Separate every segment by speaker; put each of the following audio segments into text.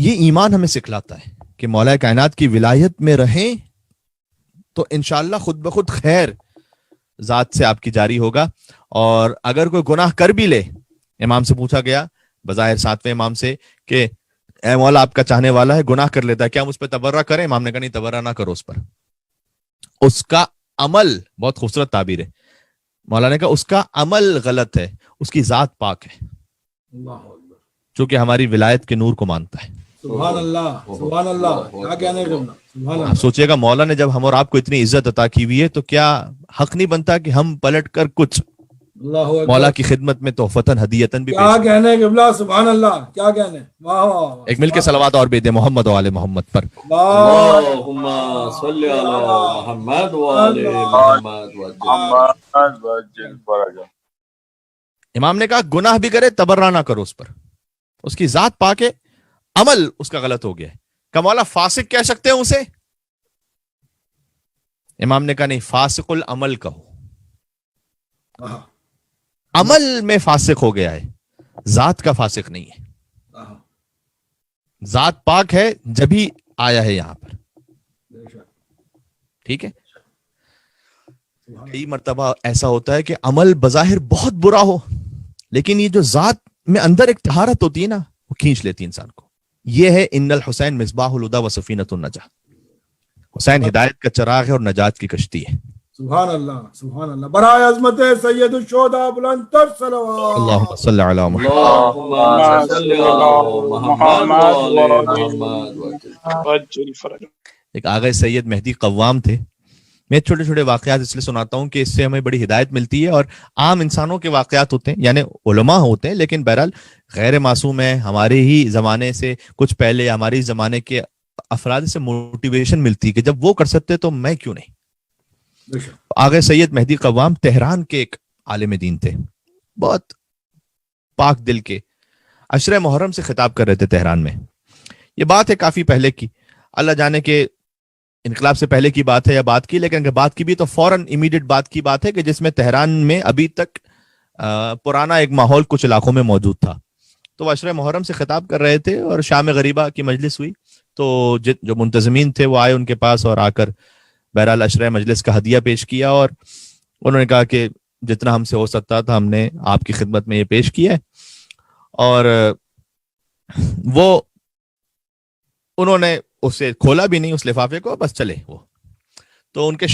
Speaker 1: یہ ایمان ہمیں سکھلاتا ہے کہ مولا کائنات کی ولایت میں رہیں تو انشاءاللہ خود بخود خیر ذات سے آپ کی جاری ہوگا. اور اگر کوئی گناہ کر بھی لے، امام سے پوچھا گیا بظاہر ساتویں امام سے کہ اے مولا آپ کا چاہنے والا ہے گناہ کر لیتا ہے، کیا ہم اس پہ تبرہ کریں؟ امام نے کہا نہیں، تبرہ نہ کرو اس پر. اس کا عمل، بہت خوبصورت تعبیر ہے، مولا نے کہا اس کا عمل غلط ہے، اس کی ذات پاک ہے، چونکہ ہماری ولایت کے نور کو مانتا ہے.
Speaker 2: سبحان اللہ، سبحان اللہ، کیا کہنے ہیں سبحان اللہ.
Speaker 1: آپ سوچئے گا مولا نے جب ہم اور آپ کو اتنی عزت عطا کی ہوئی ہے تو کیا حق نہیں بنتا کہ ہم پلٹ کر کچھ مولا کی خدمت میں تحفتاً ہدیتاً بھی
Speaker 2: کیا کہنے ہیں قبلہ، سبحان اللہ، کیا کہنے ہیں. واہ واہ،
Speaker 1: ایک مل کے صلوات اور بھی دیں محمد و آل محمد پر.
Speaker 3: اللہم صلی علی محمد و آل محمد وجل فرجہ.
Speaker 1: امام نے کہا گناہ بھی کرے تبرہ نہ کرو اس پر، اس کی ذات پاک ہے، عمل اس کا غلط ہو گیا ہے. کہ مولا فاسق کہہ سکتے ہیں اسے؟ امام نے کہا نہیں، فاسق العمل کہو. عمل میں فاسق ہو گیا ہے، ذات کا فاسق نہیں ہے. ذات پاک ہے جبھی آیا ہے یہاں پر. ٹھیک ہے. کئی مرتبہ ایسا ہوتا ہے کہ عمل بظاہر بہت برا ہو، لیکن یہ جو ذات میں اندر ایک طہارت ہوتی ہے نا، وہ کھینچ لیتی ہے انسان کو. یہ ہے ان الحسین مصباح الہدی و سفینۃ النجاۃ. حسین ہدایت کا چراغ ہے اور نجات کی کشتی ہے.
Speaker 2: سبحان اللہ، سبحان اللہ. برائے عظمت سید الشہداء بلند تر صلوات.
Speaker 1: اللہم صلی علی محمد.
Speaker 3: اللہم صلی علی محمد و آل محمد وجل فرجہ.
Speaker 1: ایک آغا سید مہدی قوام تھے. میں چھوٹے چھوٹے واقعات اس لیے سناتا ہوں کہ اس سے ہمیں بڑی ہدایت ملتی ہے، اور عام انسانوں کے واقعات ہوتے ہیں، یعنی علماء ہوتے ہیں لیکن بہرحال غیر معصوم ہیں. ہمارے ہی زمانے سے کچھ پہلے ہمارے زمانے کے افراد سے موٹیویشن ملتی ہے کہ جب وہ کر سکتے تو میں کیوں نہیں. آغا سید مہدی قوام تہران کے ایک عالم دین تھے، بہت پاک دل کے. عشرہ محرم سے خطاب کر رہے تھے تہران میں. یہ بات ہے کافی پہلے کی، اللہ جانے کہ انقلاب سے پہلے کی بات ہے یا بات کی، لیکن اگر بات کی بھی تو فوراً امیڈیٹ بات کی بات ہے کہ جس میں تہران میں ابھی تک پرانا ایک ماحول کچھ علاقوں میں موجود تھا. تو وہ عشرہ محرم سے خطاب کر رہے تھے اور شام غریبہ کی مجلس ہوئی تو جو منتظمین تھے وہ آئے ان کے پاس اور آ کر بہرحال عشرہ مجلس کا ہدیہ پیش کیا، اور انہوں نے کہا کہ جتنا ہم سے ہو سکتا تھا ہم نے آپ کی خدمت میں یہ پیش کیا ہے. اور وہ انہوں نے اسے کھولا بھی نہیں اس لفافے کو، بس چلے وہ. تو ان کے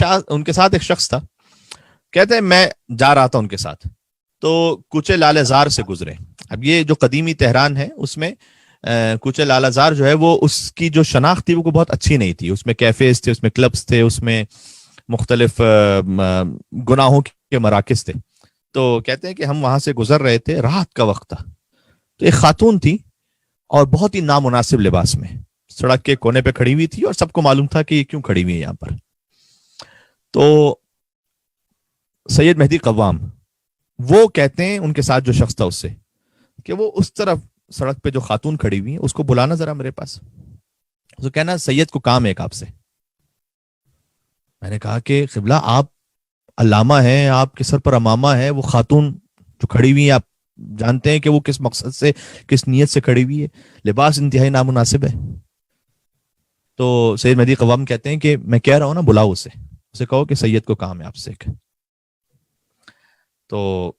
Speaker 1: ساتھ ایک شخص تھا، کہتے ہیں میں جا رہا تھا ان کے ساتھ تو کوچے لالے زار سے گزرے. اب یہ جو قدیمی تہران ہے اس میں کوچے لالہ زار جو ہے وہ اس کی جو شناخت تھی وہ بہت اچھی نہیں تھی. اس میں کیفیز تھے، اس میں کلبز تھے، اس میں مختلف گناہوں کے مراکز تھے. تو کہتے ہیں کہ ہم وہاں سے گزر رہے تھے، رات کا وقت تھا. تو ایک خاتون تھی اور بہت ہی نامناسب لباس میں سڑک کے کونے پہ کھڑی ہوئی تھی، اور سب کو معلوم تھا کہ یہ کیوں کھڑی ہوئی ہے یہاں پر. تو سید مہدی قوام وہ کہتے ہیں ان کے ساتھ جو شخص تھا اس سے کہ وہ اس طرف سڑک پہ جو خاتون کھڑی ہوئی ہے اس کو بلانا ذرا میرے پاس. تو کہنا سید کو کام ہے ایک آپ سے. میں نے کہا کہ قبلہ آپ علامہ ہیں، آپ کے سر پر امامہ ہے، وہ خاتون جو کھڑی ہوئی ہے آپ جانتے ہیں کہ وہ کس مقصد سے کس نیت سے کھڑی ہوئی ہے، لباس انتہائی نامناسب ہے. تو سید مہدی قوام کہتے ہیں کہ میں کہہ رہا ہوں نا بلاؤ اسے کہو کہ سید کو کام ہے آپ سے. تو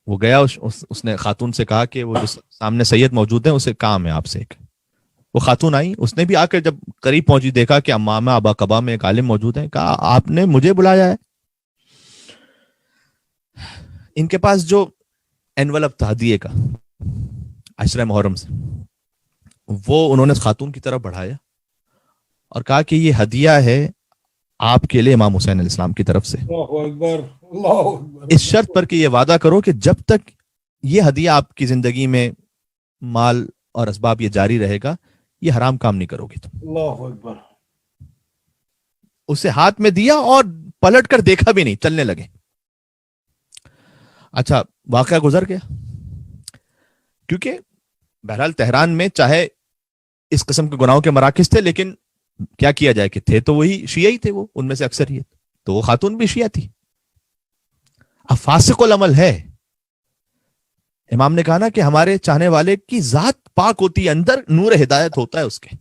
Speaker 1: وہ گیا، اس نے خاتون سے کہا کہ وہ جو سامنے سید موجود ہیں اسے کام ہے آپ سے ایک. وہ خاتون آئی، اس نے بھی آ کر جب قریب پہنچی دیکھا کہ امامہ ابا قبا میں ایک عالم موجود ہیں. کہا آپ نے مجھے بلایا ہے؟ ان کے پاس جو انویلپ تھا ہدیے کا عشرہ محرم سے، وہ انہوں نے خاتون کی طرف بڑھایا اور کہا کہ یہ ہدیہ ہے آپ کے لیے امام حسین علیہ السلام کی طرف سے.
Speaker 2: اللہ اکبر، اللہ اکبر.
Speaker 1: اس شرط پر کہ یہ وعدہ کرو کہ جب تک یہ ہدیہ آپ کی زندگی میں مال اور اسباب یہ جاری رہے گا یہ حرام کام نہیں کرو گی تم.
Speaker 2: اللہ اکبر.
Speaker 1: اسے ہاتھ میں دیا اور پلٹ کر دیکھا بھی نہیں، چلنے لگے. اچھا واقعہ گزر گیا، کیونکہ بہرحال تہران میں چاہے اس قسم کے گناہوں کے مراکز تھے لیکن کیا کیا جائے کہ تھے تو وہی شیعہ ہی تھے، وہ ان میں سے اکثریت. تو وہ خاتون بھی شیعہ تھی. اب فاسق العمل ہے. امام نے کہا نا کہ ہمارے چاہنے والے کی ذات پاک ہوتی ہے، اندر نور ہدایت ہوتا ہے اس کے،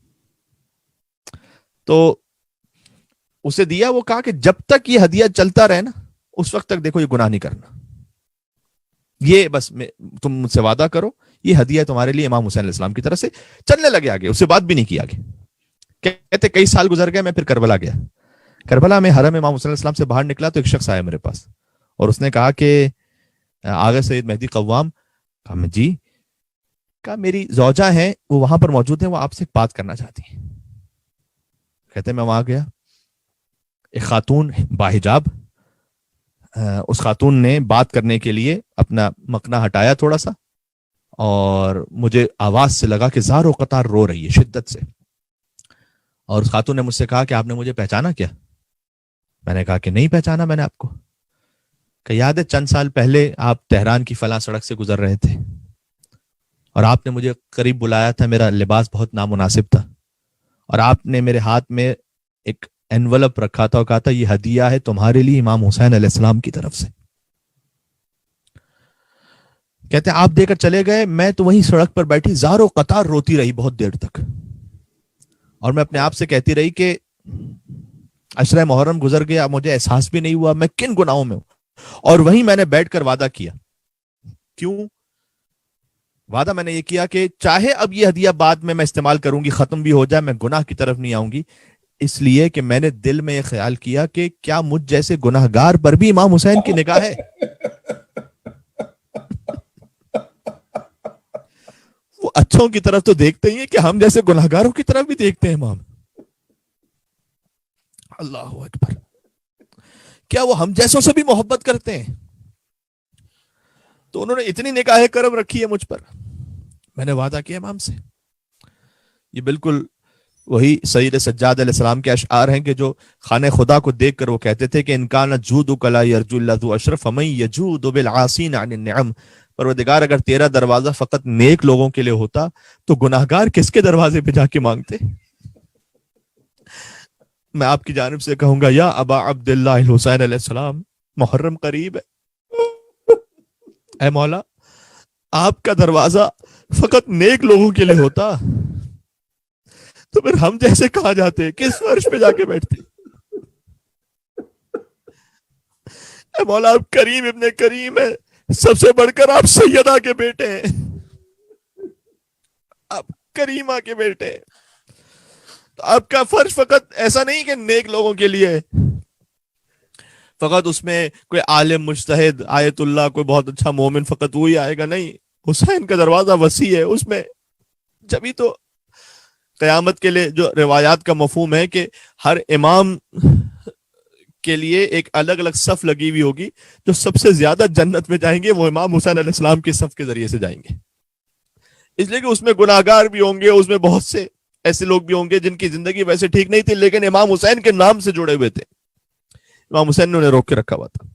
Speaker 1: تو اسے دیا. وہ کہا کہ جب تک یہ ہدیہ چلتا رہے نا اس وقت تک دیکھو یہ گناہ نہیں کرنا، یہ بس تم مجھ سے وعدہ کرو یہ ہدیہ تمہارے لیے امام حسین علیہ السلام کی طرف سے. چلنے لگے آگے، اس سے بات بھی نہیں کی آگے. کہتے کئی سال گزر گئے، میں پھر کربلا گیا. کربلا میں حرم امام حسین علیہ السلام سے باہر نکلا تو ایک شخص آیا میرے پاس اور اس نے کہا کہ آغا سید مہدی قوام. کہا میں جی. کہا میری زوجہ ہیں وہ وہاں پر موجود ہیں، وہ آپ سے بات کرنا چاہتی ہیں. کہتے میں وہاں گیا، ایک خاتون باحجاب، اس خاتون نے بات کرنے کے لیے اپنا مکنا ہٹایا تھوڑا سا اور مجھے آواز سے لگا کہ زار و قطار رو رہی ہے شدت سے. اور اس خاتون نے مجھ سے کہا کہ آپ نے مجھے پہچانا کیا؟ میں نے کہا کہ نہیں پہچانا میں نے آپ کو. کہ یاد ہے چند سال پہلے آپ تہران کی فلاں سڑک سے گزر رہے تھے اور آپ نے مجھے قریب بلایا تھا، میرا لباس بہت نامناسب تھا اور آپ نے میرے ہاتھ میں ایک انویلپ رکھا تھا اور کہا تھا یہ ہدیہ ہے تمہارے لیے امام حسین علیہ السلام کی طرف سے. کہتے ہیں آپ دے کر چلے گئے، میں تو وہیں سڑک پر بیٹھی زار و قطار روتی رہی بہت دیر تک، اور میں اپنے آپ سے کہتی رہی کہ عشرہ محرم گزر گیا، مجھے احساس بھی نہیں ہوا میں کن گناہوں میں ہوں. اور وہیں میں نے بیٹھ کر وعدہ کیا. کیوں وعدہ میں نے یہ کیا کہ چاہے اب یہ ہدیہ بعد میں استعمال کروں گی، ختم بھی ہو جائے، میں گناہ کی طرف نہیں آؤں گی. اس لیے کہ میں نے دل میں یہ خیال کیا کہ کیا مجھ جیسے گناہگار پر بھی امام حسین کی نگاہ ہے. وہ اچھوں کی طرف تو دیکھتے ہی ہیں کہ ہم جیسے گناہگاروں کی طرف بھی دیکھتے ہیں امام. اللہ اکبر. کیا وہ ہم جیسوں سے بھی محبت کرتے ہیں؟ تو انہوں نے اتنی نگاہ کرم رکھی ہے مجھ پر. میں نے وعدہ کیا امام سے. یہ بالکل وہی سید سجاد علیہ السلام کے اشعار ہیں کہ جو خانہ خدا کو دیکھ کر وہ کہتے تھے کہ انکان جودک لا یرجو الا ذو اشرف فمن یجود بالعاصین عن النعم. پروردگار اگر تیرا دروازہ فقط نیک لوگوں کے لیے ہوتا تو گناہگار کس کے دروازے پہ جا کے مانگتے؟ میں آپ کی جانب سے کہوں گا یا ابا عبداللہ الحسین علیہ السلام، محرم قریب ہے، اے مولا آپ کا دروازہ فقط نیک لوگوں کے لیے ہوتا تو پھر ہم جیسے کہاں جاتے، کس فرش پہ جا کے بیٹھتے؟ اے مولا آپ کریم ابن کریم ہے، سب سے بڑھ کر آپ سیدہ کے بیٹے ہیں، آپ کریمہ کے بیٹے ہیں. تو آپ کا فرش فقط ایسا نہیں کہ نیک لوگوں کے لیے فقط اس میں کوئی عالم مجتہد آیت اللہ کوئی بہت اچھا مومن فقط وہی آئے گا. نہیں، حسین کا دروازہ وسیع ہے. اس میں جبھی تو قیامت کے لیے جو روایات کا مفہوم ہے کہ ہر امام کے لیے ایک الگ الگ صف لگی ہوئی ہوگی، جو سب سے زیادہ جنت میں جائیں گے وہ امام حسین علیہ السلام کی صف کے ذریعے سے جائیں گے. اس لیے کہ اس میں گناہگار بھی ہوں گے، اس میں بہت سے ایسے لوگ بھی ہوں گے جن کی زندگی ویسے ٹھیک نہیں تھی لیکن امام حسین کے نام سے جڑے ہوئے تھے. امام حسین نے انہیں روک کے رکھا ہوا تھا.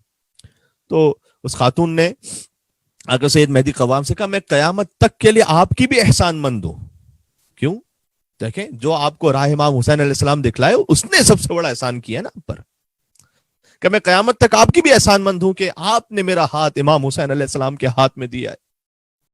Speaker 1: تو اس خاتون نے آقا سید مہدی قوام سے کہا میں قیامت تک کے لیے آپ کی بھی احسان مند ہوں. کیوں؟ دیکھیں جو آپ کو راہ امام حسین علیہ السلام دکھلائے اس نے سب سے بڑا احسان کیا نا پر، کہ میں قیامت تک آپ کی بھی احسان مند ہوں کہ آپ نے میرا ہاتھ امام حسین علیہ السلام کے ہاتھ میں دیا ہے.